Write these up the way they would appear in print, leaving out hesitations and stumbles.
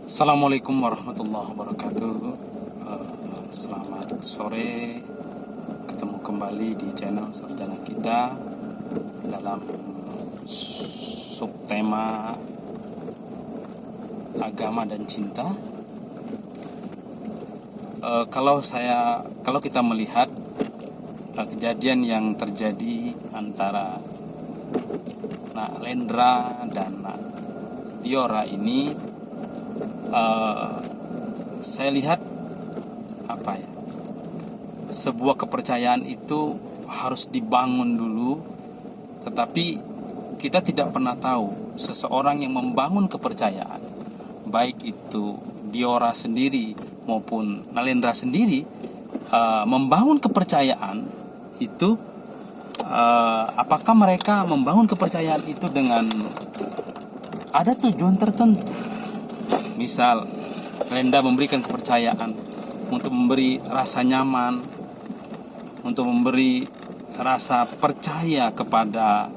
Assalamualaikum warahmatullahi wabarakatuh. Selamat sore. Ketemu kembali di channel Sarjana kita dalam subtema agama dan cinta. Kalau kita melihat kejadian yang terjadi antara Nak Lendra dan Nak Diora ini, saya lihat sebuah kepercayaan itu harus dibangun dulu, tetapi kita tidak pernah tahu seseorang yang membangun kepercayaan, baik itu Diora sendiri maupun Nalendra sendiri, membangun kepercayaan itu, apakah mereka membangun kepercayaan itu dengan ada tujuan tertentu. Misal Lenda memberikan kepercayaan untuk memberi rasa nyaman, untuk memberi rasa percaya kepada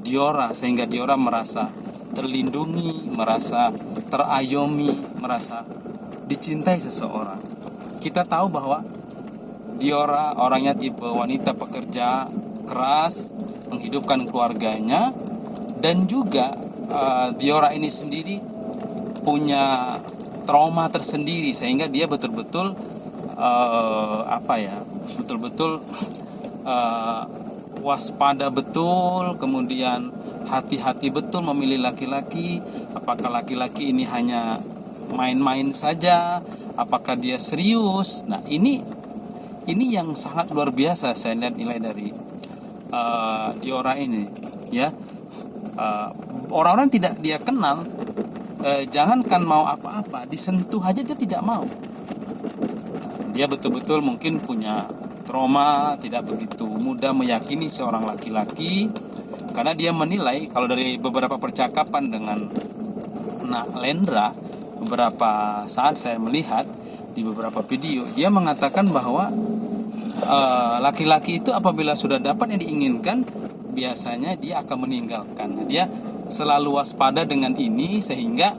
Diora, sehingga Diora merasa terlindungi, merasa terayomi, merasa dicintai seseorang. Kita tahu bahwa Diora orangnya tipe wanita pekerja keras, menghidupkan keluarganya, dan juga Diora ini sendiri punya trauma tersendiri, sehingga dia betul-betul waspada betul, kemudian hati-hati betul memilih laki-laki. Apakah laki-laki ini hanya main-main saja, apakah dia serius. Nah, ini yang sangat luar biasa saya lihat nilai dari Diora ini, ya. Orang-orang tidak dia kenal, jangankan mau apa-apa, disentuh aja dia tidak mau. Dia betul-betul mungkin punya trauma, tidak begitu mudah meyakini seorang laki-laki, karena dia menilai, kalau dari beberapa percakapan dengan Nak Lendra, beberapa saat saya melihat di beberapa video, dia mengatakan bahwa laki-laki itu apabila sudah dapat yang diinginkan, biasanya dia akan meninggalkan. Nah, dia selalu waspada dengan ini, sehingga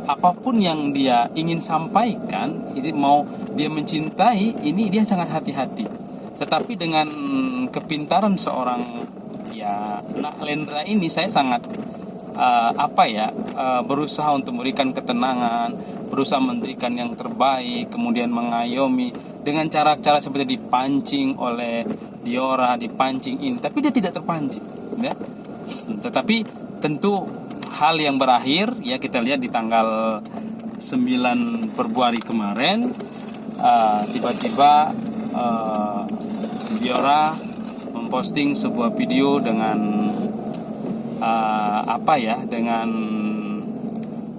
apapun yang dia ingin sampaikan, ini mau dia mencintai, ini dia sangat hati-hati. Tetapi dengan kepintaran seorang Nak Lendra ini, saya sangat berusaha untuk memberikan ketenangan, berusaha memberikan yang terbaik, kemudian mengayomi dengan cara-cara seperti dipancing oleh Diora, dipancing ini, tapi dia tidak terpancing, ya. Tetapi tentu hal yang berakhir, ya, kita lihat di tanggal 9 Februari kemarin, tiba-tiba Diora memposting sebuah video dengan dengan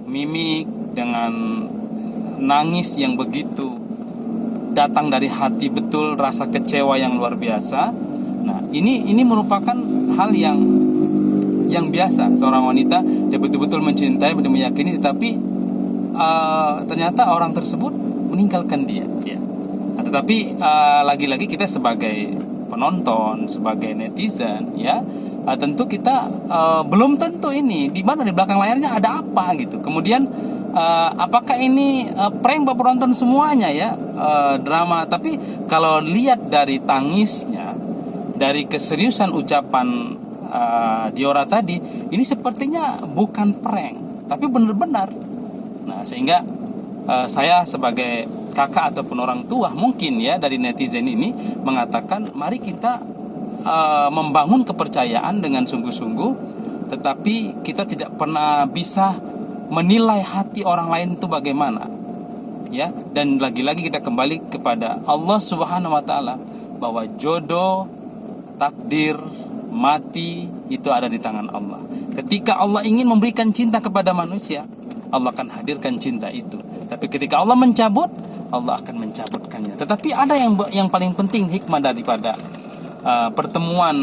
mimik, dengan nangis yang begitu datang dari hati betul, rasa kecewa yang luar biasa. Nah, ini merupakan hal yang biasa. Seorang wanita, dia betul-betul mencintai, dia meyakini, tetapi ternyata orang tersebut meninggalkan dia, ya. Nah, tetapi lagi-lagi kita sebagai penonton, sebagai netizen, ya, tentu kita belum tentu ini di mana di belakang layarnya ada apa gitu. Kemudian apakah ini prank buat penonton semuanya, ya, drama. Tapi kalau lihat dari tangisnya, dari keseriusan ucapan Diora tadi, ini sepertinya bukan prank, tapi benar-benar. Nah, sehingga saya sebagai kakak ataupun orang tua, mungkin, ya, dari netizen ini mengatakan, mari kita membangun kepercayaan dengan sungguh-sungguh, tetapi kita tidak pernah bisa menilai hati orang lain itu bagaimana, ya. Dan lagi-lagi kita kembali kepada Allah Subhanahu wa taala, bahwa jodoh, takdir, mati itu ada di tangan Allah. Ketika Allah ingin memberikan cinta kepada manusia, Allah akan hadirkan cinta itu. Tapi ketika Allah mencabut, Allah akan mencabutkannya. Tetapi ada yang paling penting, hikmah daripada pertemuan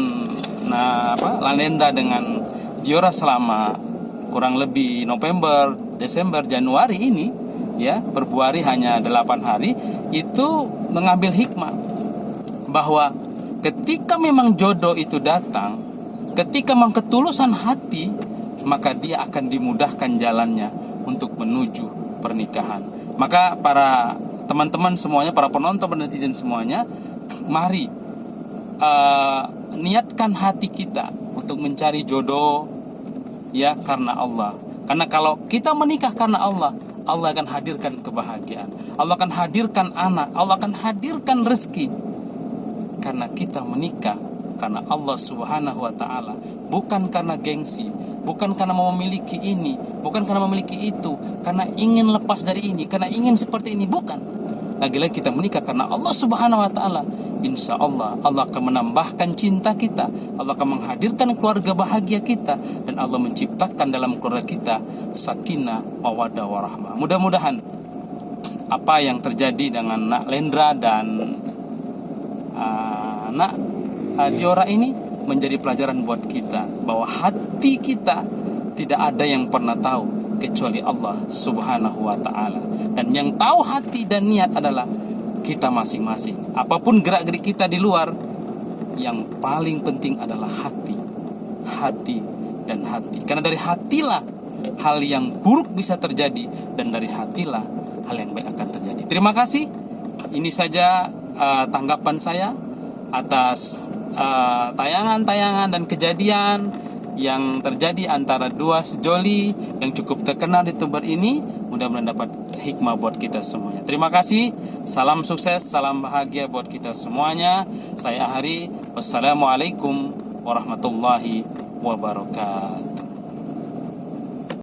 Lenda dengan Diora selama kurang lebih November, Desember, Januari ini, ya, Februari hanya 8 hari, itu mengambil hikmah bahwa ketika memang jodoh itu datang, ketika memang ketulusan hati, maka dia akan dimudahkan jalannya untuk menuju pernikahan. Maka para teman-teman semuanya, para penonton dan netizen semuanya, mari niatkan hati kita untuk mencari jodoh ya karena Allah. Karena kalau kita menikah karena Allah, Allah akan hadirkan kebahagiaan, Allah akan hadirkan anak, Allah akan hadirkan rezeki. Karena kita menikah karena Allah Subhanahu wa Ta'ala, bukan karena gengsi, bukan karena mau memiliki ini, bukan karena memiliki itu, karena ingin lepas dari ini, karena ingin seperti ini, bukan. Lagi-lagi kita menikah karena Allah Subhanahu wa Ta'ala. Insya Allah, Allah akan menambahkan cinta kita, Allah akan menghadirkan keluarga bahagia kita, dan Allah menciptakan dalam keluarga kita sakinah, mawaddah, warahmah. Mudah-mudahan apa yang terjadi dengan Nak Lendra dan Nak Diora ini menjadi pelajaran buat kita, bahwa hati kita tidak ada yang pernah tahu kecuali Allah Subhanahu wa Ta'ala. Dan yang tahu hati dan niat adalah kita masing-masing. Apapun gerak-gerik kita di luar, yang paling penting adalah hati. Hati dan hati. Karena dari hatilah hal yang buruk bisa terjadi, dan dari hatilah hal yang baik akan terjadi. Terima kasih. Ini saja tanggapan saya atas tayangan-tayangan dan kejadian yang terjadi antara dua sejoli yang cukup terkenal di Tuber ini. Mudah-mudahan dapat hikmah buat kita semuanya. Terima kasih. Salam sukses, salam bahagia buat kita semuanya. Saya Ahari. Wassalamualaikum warahmatullahi wabarakatuh.